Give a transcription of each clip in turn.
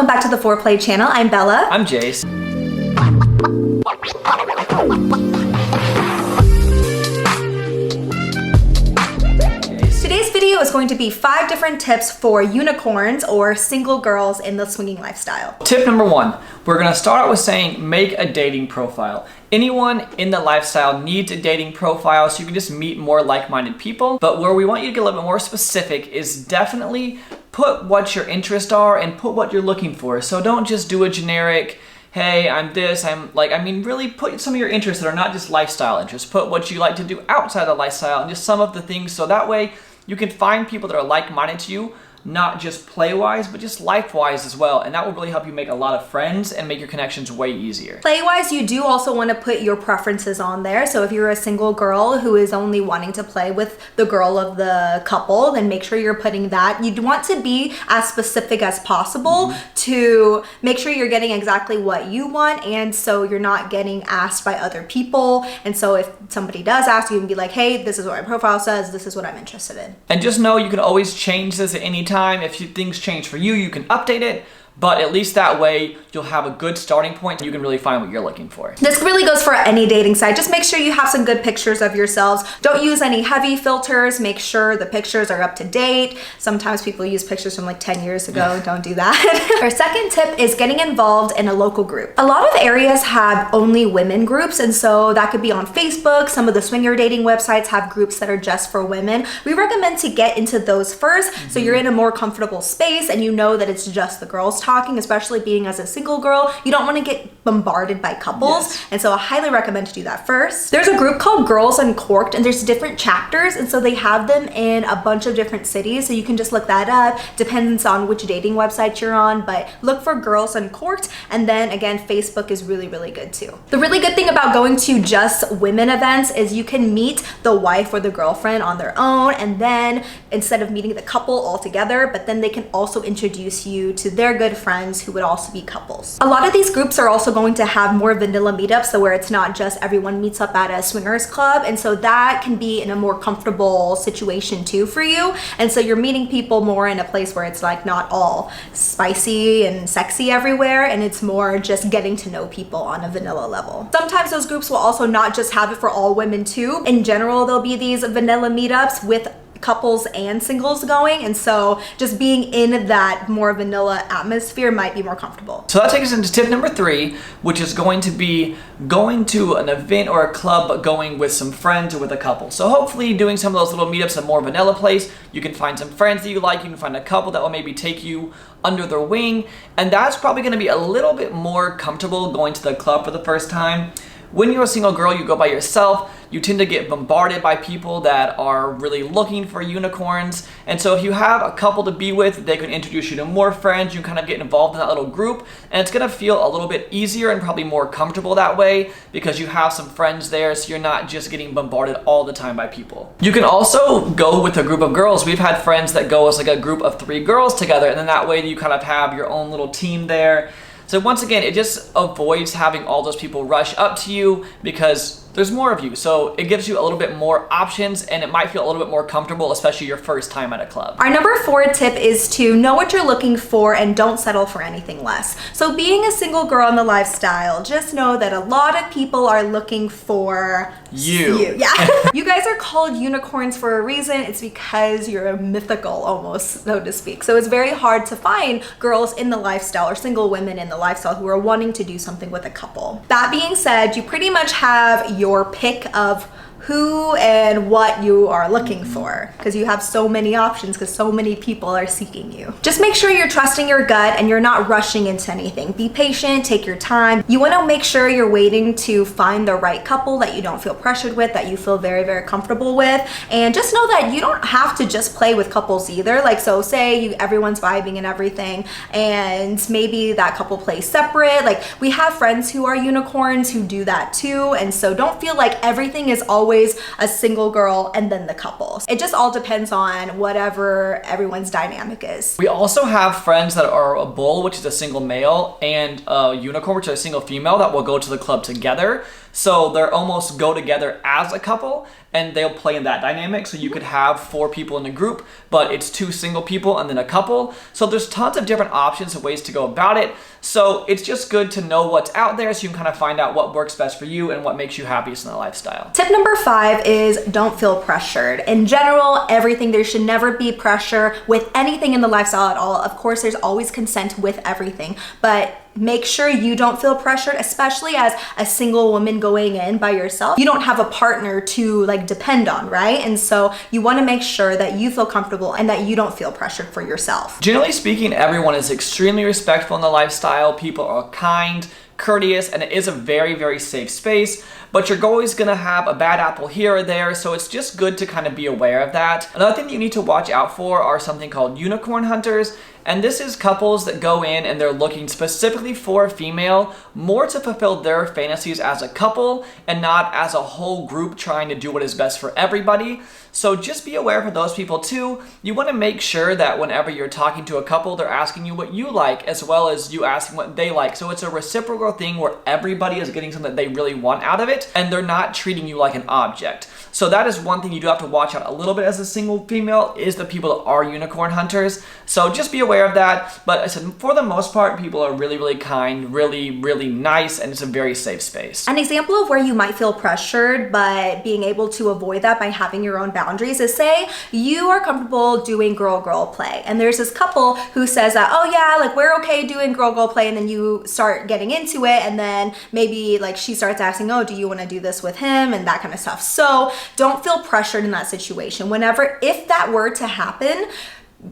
welcome back to the Foreplay channel. I'm Bella. I'm Jase. Today's video is going to be 5 different tips for unicorns or single girls in the swinging lifestyle. Tip number 1, we're gonna start out with saying make a dating profile. Anyone in the lifestyle needs a dating profile so you can just meet more like-minded people. But where we want you to get a little bit more specific is definitely put what your interests are and put what you're looking for. So don't just do a generic, hey, I'm this, really put some of your interests that are not just lifestyle interests. Put what you like to do outside the lifestyle and just some of the things so that way you can find people that are like-minded to you, not just play-wise, but just life-wise as well. And that will really help you make a lot of friends and make your connections way easier. Play-wise, you do also want to put your preferences on there. So if you're a single girl who is only wanting to play with the girl of the couple, then make sure you're putting that. You'd want to be as specific as possible to make sure you're getting exactly what you want, and so you're not getting asked by other people. And so if somebody does ask, you can be like, hey, this is what my profile says, this is what I'm interested in. And just know you can always change this at any time. If things change for you, you can update it, but at least that way you'll have a good starting point. You can really find what you're looking for. This really goes for any dating site. Just make sure you have some good pictures of yourselves. Don't use any heavy filters. Make sure the pictures are up to date. Sometimes people use pictures from like 10 years ago. Don't do that. Our second tip is getting involved in a local group. A lot of areas have only women groups, and so that could be on Facebook. Some of the swinger dating websites have groups that are just for women. We recommend to get into those first so you're in a more comfortable space and you know that it's just the girls talking, especially being as a single girl. You don't want to get bombarded by couples, and so I highly recommend to do that first. There's a group called Girls Uncorked, and there's different chapters, and so they have them in a bunch of different cities, so you can just look that up. Depends on which dating website you're on, but look for Girls Uncorked. And then again, Facebook is really good too. The really good thing about going to just women events is you can meet the wife or the girlfriend on their own, and then instead of meeting the couple all together, but then they can also introduce you to their good friends who would also be couples. A lot of these groups are also going to have more vanilla meetups, so where it's not just everyone meets up at a swingers club, and so that can be in a more comfortable situation too for you. And so you're meeting people more in a place where it's like not all spicy and sexy everywhere, and it's more just getting to know people on a vanilla level. Sometimes those groups will also not just have it for all women too. In general, there'll be these vanilla meetups with couples and singles going, and so just being in that more vanilla atmosphere might be more comfortable. So that takes us into tip number 3, which is going to be going to an event or a club, but going with some friends or with a couple. So hopefully doing some of those little meetups at a more vanilla place, you can find some friends that you like, you can find a couple that will maybe take you under their wing, and that's probably going to be a little bit more comfortable going to the club for the first time. When you're a single girl, you go by yourself, you tend to get bombarded by people that are really looking for unicorns. And so if you have a couple to be with, they can introduce you to more friends, you kind of get involved in that little group, and it's gonna feel a little bit easier and probably more comfortable that way because you have some friends there, so you're not just getting bombarded all the time by people. You can also go with a group of girls. We've had friends that go as like a group of 3 girls together, and then that way you kind of have your own little team there. So once again, it just avoids having all those people rush up to you because there's more of you. So it gives you a little bit more options, and it might feel a little bit more comfortable, especially your first time at a club. Our number 4 tip is to know what you're looking for and don't settle for anything less. So being a single girl in the lifestyle, just know that a lot of people are looking for you. Yeah. You guys are called unicorns for a reason. It's because you're mythical almost, so to speak. So it's very hard to find girls in the lifestyle or single women in the lifestyle who are wanting to do something with a couple. That being said, you pretty much have your pick of who and what you are looking for because you have so many options because so many people are seeking you. Just make sure you're trusting your gut and you're not rushing into anything. Be patient, take your time. You want to make sure you're waiting to find the right couple that you don't feel pressured with, that you feel very comfortable with. And just know that you don't have to just play with couples either. Like, so say everyone's vibing and everything, and maybe that couple plays separate. Like, we have friends who are unicorns who do that too, and so don't feel like everything is always a single girl and then the couple. It just all depends on whatever everyone's dynamic is. We also have friends that are a bull, which is a single male, and a unicorn, which is a single female, that will go to the club together. So they're almost go together as a couple, and they'll play in that dynamic. So you could have 4 people in a group, but it's 2 single people and then a couple. So there's tons of different options and ways to go about it. So it's just good to know what's out there so you can kind of find out what works best for you and what makes you happiest in the lifestyle. Tip number 5 is don't feel pressured. In general, everything, there should never be pressure with anything in the lifestyle at all. Of course, there's always consent with everything, but make sure you don't feel pressured, especially as a single woman going in by yourself. You don't have a partner to like depend on, right? And so you want to make sure that you feel comfortable and that you don't feel pressured for yourself. Generally speaking, everyone is extremely respectful in the lifestyle. People are kind, courteous, and it is a very, very safe space, but you're always gonna have a bad apple here or there, so it's just good to kind of be aware of that. Another thing that you need to watch out for are something called unicorn hunters, and this is couples that go in and they're looking specifically for a female, more to fulfill their fantasies as a couple and not as a whole group trying to do what is best for everybody. So just be aware for those people too. You want to make sure that whenever you're talking to a couple, they're asking you what you like as well as you asking what they like. So it's a reciprocal thing where everybody is getting something that they really want out of it and they're not treating you like an object. So that is one thing you do have to watch out a little bit as a single female, is the people that are unicorn hunters. So just be aware of that. But I said, for the most part, people are really, really kind, really, really nice, and it's a very safe space. An example of where you might feel pressured, but being able to avoid that by having your own boundaries is, say you are comfortable doing girl-girl play, and there's this couple who says that, oh yeah, like we're okay doing girl-girl play, and then you start getting into it, and then maybe like she starts asking, oh, do you want to do this with him, and that kind of stuff. So don't feel pressured in that situation. Whenever, if that were to happen,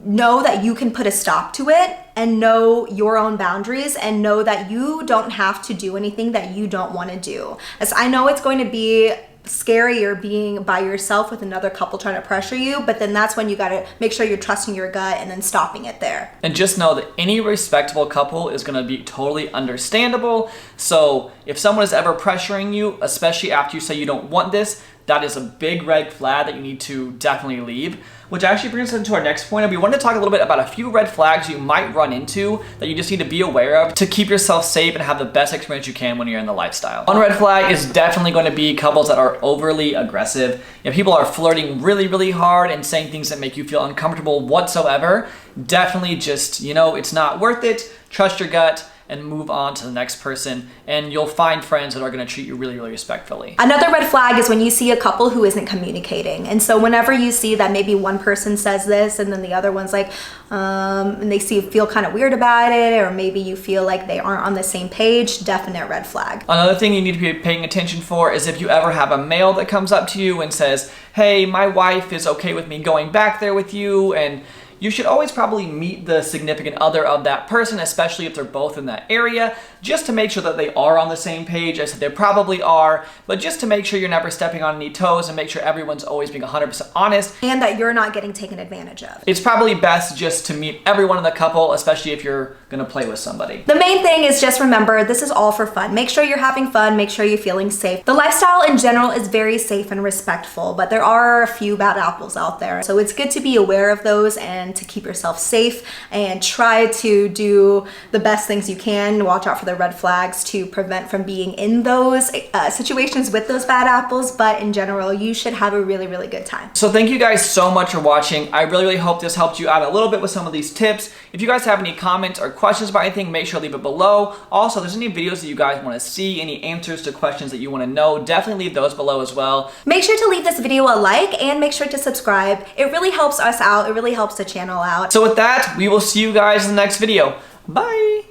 know that you can put a stop to it and know your own boundaries and know that you don't have to do anything that you don't want to do. As I know it's going to be scarier being by yourself with another couple trying to pressure you, but then that's when you got to make sure you're trusting your gut and then stopping it there. And just know that any respectable couple is going to be totally understandable. So if someone is ever pressuring you, especially after you say you don't want this, that is a big red flag that you need to definitely leave. Which actually brings us into our next point. We wanted to talk a little bit about a few red flags you might run into that you just need to be aware of to keep yourself safe and have the best experience you can when you're in the lifestyle. One red flag is definitely going to be couples that are overly aggressive. If people are flirting really, really hard and saying things that make you feel uncomfortable whatsoever, definitely just, it's not worth it. Trust your gut and move on to the next person, and you'll find friends that are going to treat you really, really respectfully. Another red flag is when you see a couple who isn't communicating. And so whenever you see that maybe one person says this and then the other one's like, and they feel kind of weird about it, or maybe you feel like they aren't on the same page, definite red flag. Another thing you need to be paying attention for is if you ever have a male that comes up to you and says, hey, my wife is okay with me going back there with you, and you should always probably meet the significant other of that person, especially if they're both in that area, just to make sure that they are on the same page. I said they probably are, but just to make sure you're never stepping on any toes and make sure everyone's always being 100% honest. And that you're not getting taken advantage of. It's probably best just to meet everyone in the couple, especially if you're gonna play with somebody. The main thing is just remember, this is all for fun. Make sure you're having fun, make sure you're feeling safe. The lifestyle in general is very safe and respectful, but there are a few bad apples out there. So it's good to be aware of those and to keep yourself safe and try to do the best things you can. Watch out for the red flags to prevent from being in those situations with those bad apples, but in general, you should have a really, really good time. So thank you guys so much for watching. I really, really hope this helped you out a little bit with some of these tips. If you guys have any comments or questions about anything, make sure to leave it below. Also, if there's any videos that you guys want to see, any answers to questions that you want to know, definitely leave those below as well. Make sure to leave this video a like and make sure to subscribe. It really helps us out. It really helps the channel out. So with that, we will see you guys in the next video. Bye!